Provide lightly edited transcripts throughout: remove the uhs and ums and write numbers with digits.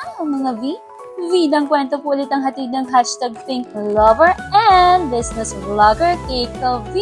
mga V! Vidang kwento po ulit ang hatid ng hashtag Think Lover and Business Vlogger Keiko V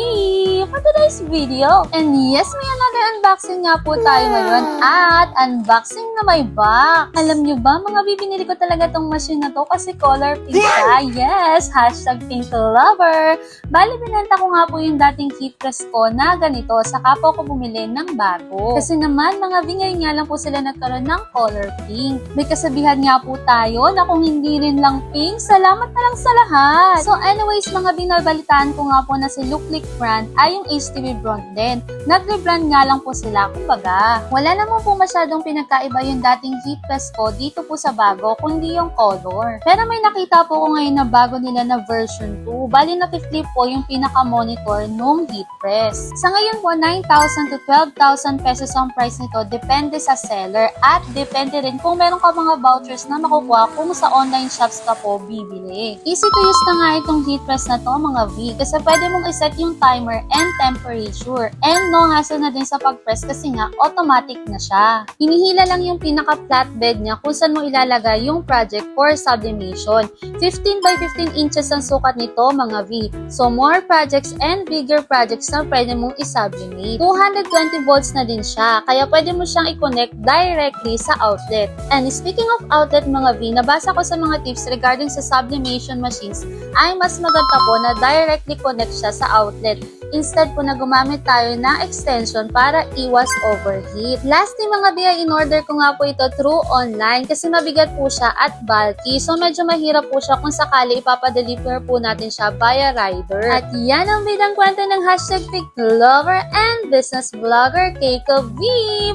for today's video. And yes, may another unboxing nga po tayo ngayon at unboxing na may box. Alam nyo ba mga V, binili ko talaga tong machine na to kasi color pink siya. Yes, hashtag Think Lover. Bali, binenta ko nga po yung dating heat press ko na ganito, saka po ako bumili ng bago. Kasi naman mga V, ngayon nga lang po sila nagkaroon ng color pink. May kasabihan nga po tayo na kung hindi rin lang pink, salamat na lang sa lahat. So anyways, mga binabalitaan ko nga po na si Luklik brand ay yung HTV brand din. Nag-rebrand nga lang po sila, kumbaga. Wala naman po masyadong pinagkaiba yung dating heat press ko dito po sa bago, kundi yung color. Pero may nakita po ko ngayon na bago nila na version 2. Bali na-flip po yung pinaka-monitor nung heat press. Sa ngayon po, 9,000 to 12,000 pesos ang price nito, depende sa seller at depende rin kung meron ka mga vouchers na makukuha kung sa online shops ka po bibili. Easy to use na nga itong heat press na to mga V kasi pwede mong iset yung timer and temperature and no hassle na din sa pag-press kasi nga automatic na siya. Hinihila lang yung pinaka-flatbed niya kung saan mo ilalagay yung project for sublimation. 15 by 15 inches ang sukat nito mga V. So more projects and bigger projects na pwede mong isublimate. 220 volts na din siya kaya pwede mo siyang i-connect directly sa outlet. And speaking of outlet mga V, nabasa ko sa mga tips regarding sa sublimation machines ay mas maganda po na directly connect siya sa outlet. Instead po na gumamit tayo ng extension para iwas overheat. Lastly mga B, in-order ko nga po ito through online kasi mabigat po siya at bulky. So medyo mahirap po siya kung sakali ipapadeliver po natin siya via rider. At yan ang bidang kwento ng hashtag Think Lover and Business Vlogger Keiko V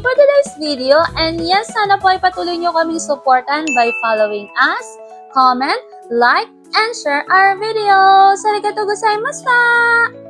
for today's video. And yes, sana po ay patuloy nyo kaming supportan by following us, comment, like, and share our videos. Arigatou gozaimashita!